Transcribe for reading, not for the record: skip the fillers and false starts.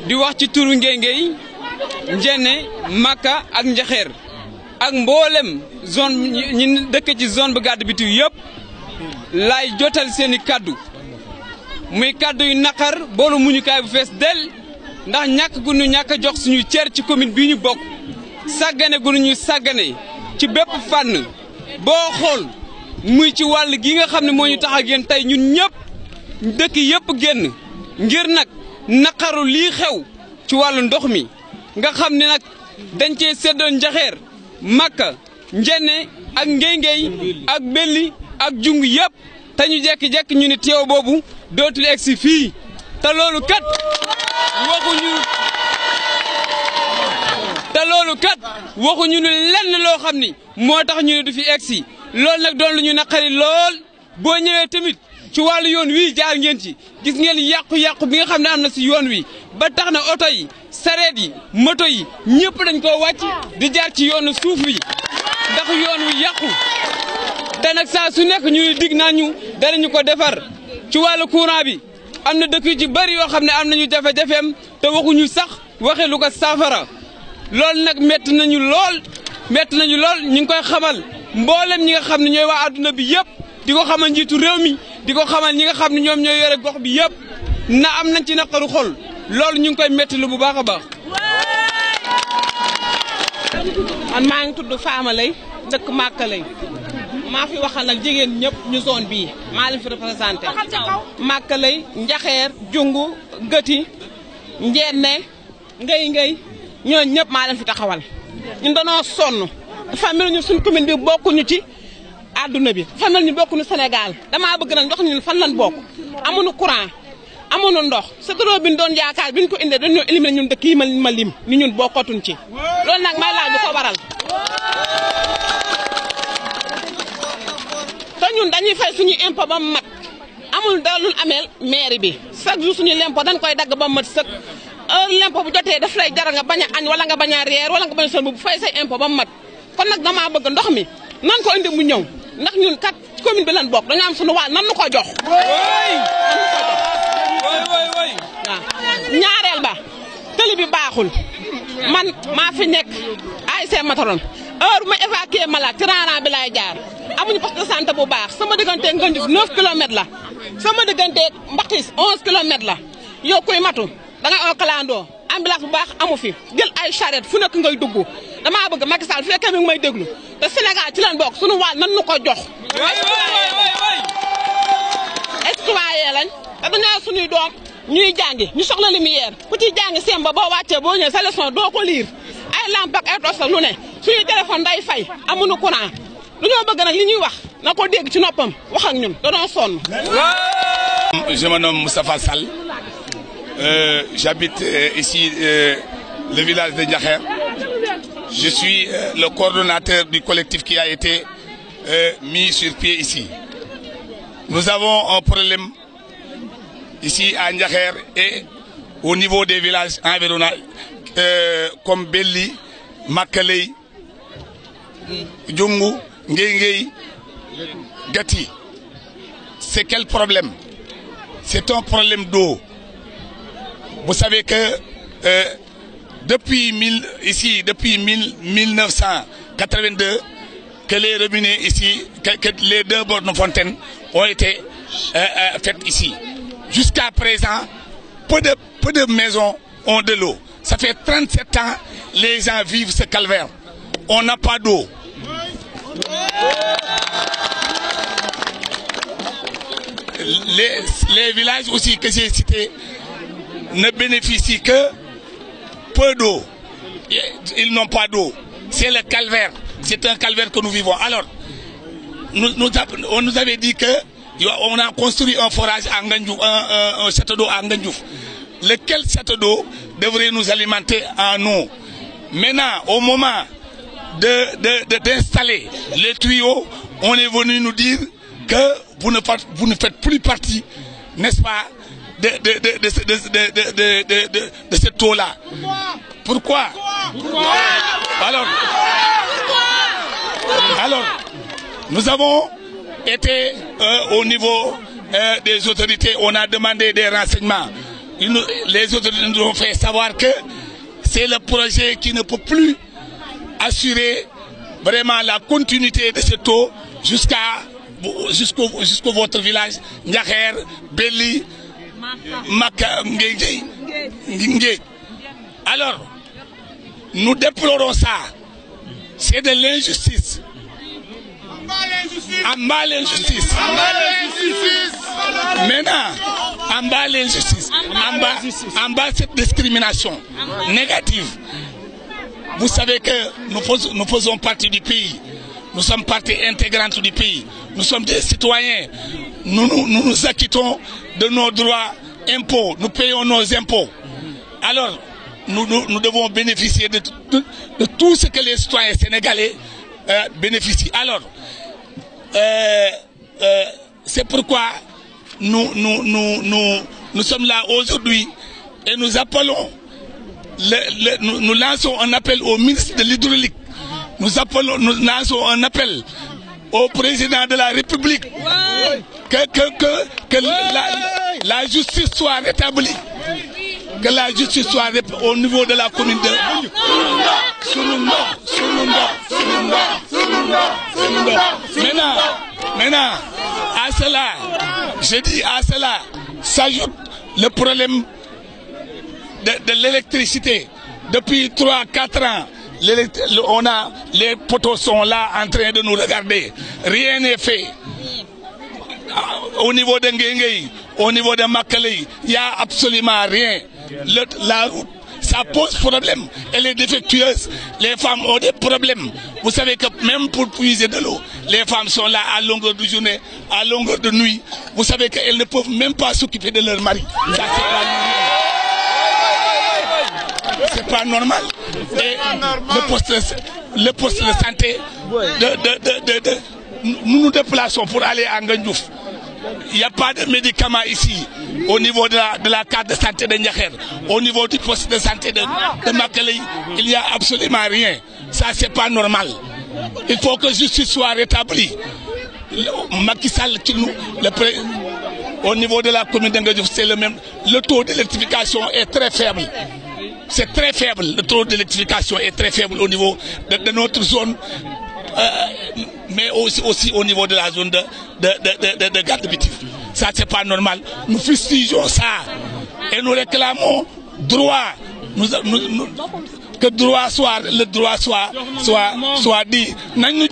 di wax ci turu Ngéngéy Njéné Maka ak Njaxeer ak mboolem zone ñi dëkk ci zone bu gàdd bi yëpp laay jotal seeni kaddu muy kaddu yu naqar boolu muñukaay bu fees del ndax ñàkk gu ñu ñàkk a jox suñu cër ci commune bii ñu bokk sàggane gu ñu sàggane ci bépp fànn boo xool muy ci wàll gi nga xam ne moo ñu tax a génn tey ñun ñëpp dëkk yëpp génn ngir nag naqaru lii xew ci wàllu ndox mi nga xam ne nag dañ cee séddoon Njaxeer Maka Njéné ak Ngéngéy ak Belli ak Jung yëpp te ñu jekki-jekki ñu ni teew boobu dootul egsi fii te loolu kat waxuñu ni lenn loo xam ni moo tax ñu ne du fi egsi loolu nag doon lu ñu naqari lool boo ñëwee tamit ci wàllu yoon wi jaar ngeen ci gis ngeen yàqu-yàqu bi nga xam ne am na si yoon wi ba tax na oto yi sareet yi moto yi ñëpp dañ koo wàcc di jaar ci yoonu suuf wi ndax yoon wi yàqu te nag saa su nekk ñu dig naa ñu danañu ko defar ci wàllu courant bi am na dëkk yu ci bari yoo xam ne am nañu jafe-jafeem te waxuñu sax waxe lu ko saafara loolu nag métti nañu lool ñu ngi koy xamal mboolem ñi nga xam ne ñooy waa adduna bi yëpp di ko xamal njiitu réew mi di ko xamal ñi nga xam ne ñoom ñooy yore gox bi yëpp na am nañ ci naqaru xol loolu ñu ngi koy métti lu bu baax a baax. man maa ngi tudd Fama Lay dëkk Maka Lay maa fi waxal nag jigéen ñëpp ñu zone bii maa leen fi représenté Maka Lay Njaxeer Jungu Gëti Njéné Ngéngéy ñooñu ñëpp maa leen fi taxawal ñun danoo sonn dafa mel ñu suñ commune bi bokkuñu ci àdduna bi dafa mel ñu bokkuñu Sénégal damaa bëgg nag wax ñu fan lan bokk amuñu courant amuñu ndox Sénégal bi ñu doon yaakaar bi ñu ko indee dañoo éliminé ñun dëkk yi ma lim ni ñun bokkatuñ ci loolu nag may laaj bu ko waral te ñun dañuy fay suñu impôt ba mu mat amul dara lu ameel mairie bi chaque jour suñu lempo dañ koy dagg ba mu mat sëkk heure lempo bu jotee daf lay jar nga bañ a añ wala nga bañ a reer wala nga bañ a sol bu fay say impôt ba mu mat kon nag damaa bëgg ndox mi nan ko indi mu ñëw ndax ñun kat commune bi lan bokk dañu am suñu wàll nan nu ko jox. ñaareel ba tëli bi baaxul man maa fi nekk ASC Mataron heure bu ma évacuer malade ci rang bi laay jaar amuñu poste de santé bu baax sama digganteeg Ngandis 9 kilomètres la sama digganteeg Mbaxtis 11 kilomètres la yow kuy matu da ngay kalandoo ambulance bu baax amu fi jël ay charrette fu nekk ngay dugg damaa bëgg Macky Sall fekkee mi ngi may déglu te Sénégal ci lan bokk suñu wàll nan nu ko jox. citoyen lañ te dañoo suñuy doom ñuy jàngi ñu soxla lumière ku ci jàngi semba boo wàccee boo ñëwee sa leçon doo ko liir ay lampe ak ay torche lu ne suñuy téléphone day fay amuñu courant lu ñoo bëgg nag li ñuy wax na ko dégg ci noppam wax ak ñun danoo sonn. Je me nomme Moustapha Sall. J'habite ici le village de Njaxeer. Je suis le coordonnateur du collectif qui a été mis sur pied ici. Nous avons un problème ici à Njaxeer et au niveau des villages environnants comme Belli, Maka Lay, Jungu, Ngéngéy, Gati. C'est quel problème? C'est un problème d'eau. Vous savez que depuis 1982, que les robinets ici, que les 2 bornes fontaines ont été faites ici. Jusqu'à présent, peu de maisons ont de l'eau. Ça fait 37 ans, les gens vivent ce calvaire. On n'a pas d'eau. Les villages aussi que j'ai cités ne bénéficient que peu d'eau. Ils n'ont pas d'eau. C'est le calvaire. C'est un calvaire que nous vivons. Alors, on nous avait dit que on a construit un forage à Ngandjouf, un château d'eau à Ngandjouf. Lequel château d'eau devrait nous alimenter en eau. Maintenant, au moment d'installer les tuyaux, on est venu nous dire que vous ne faites plus partie, n'est-ce pas, de cette eau-là. Pourquoi? Alors, nous avons été au niveau des autorités, on a demandé des renseignements. Les autorités nous ont fait savoir que c'est le projet qui ne peut plus assurer vraiment la continuité de cette eau jusqu'au votre village, Ndiakher, Belli, Maka, Ngé. Alors, nous déplorons ça. C'est de l'injustice. En bas l'injustice. Maintenant, en bas l'injustice. En bas cette discrimination négative. Vous savez que nous faisons partie du pays. Nous sommes partie intégrante du pays. Nous sommes des citoyens. Nous nous acquittons de nos droits impôts. Nous payons nos impôts. Alors, nous devons bénéficier de tout ce que les citoyens sénégalais bénéficient. Alors, c'est pourquoi nous sommes là aujourd'hui et nous appelons, nous lançons un appel au ministre de l'Hydraulique. Nous lançons un appel au président de la République que la justice soit rétablie. Que la justice soit au niveau de la commune de Maintenant, à cela, je dis à cela, s'ajoute le problème de l'électricité. Depuis 3-4 ans, les poteaux sont là en train de nous regarder. Rien n'est fait. Au niveau de Nguengei, au niveau de Makalei, il n'y a absolument rien. La route, ça pose problème. Elle est défectueuse. Les femmes ont des problèmes. Vous savez que même pour puiser de l'eau, les femmes sont là à longueur de journée, à longueur de nuit. Vous savez qu'elles ne peuvent même pas s'occuper de leur mari. Ça, c'est pas normal. Et le poste de santé, nous nous déplaçons pour aller à Ngandjouf. Il n'y a pas de médicaments ici, au niveau de la carte de santé de Ndiakher, au niveau du poste de santé de Makalei, il n'y a absolument rien. Ça, c'est pas normal. Il faut que justice soit rétablie. Macky Sall, au niveau de la commune de Ngandjouf, c'est le même. Le taux d'électrification est très faible. C'est très faible. Le taux d'électrification est très faible au niveau de notre zone. Mais aussi au niveau de la zone de Garde-Bitif. Ça, c'est pas normal. Nous fustigeons ça. Et nous réclamons droit. Que le droit soit dit. Nous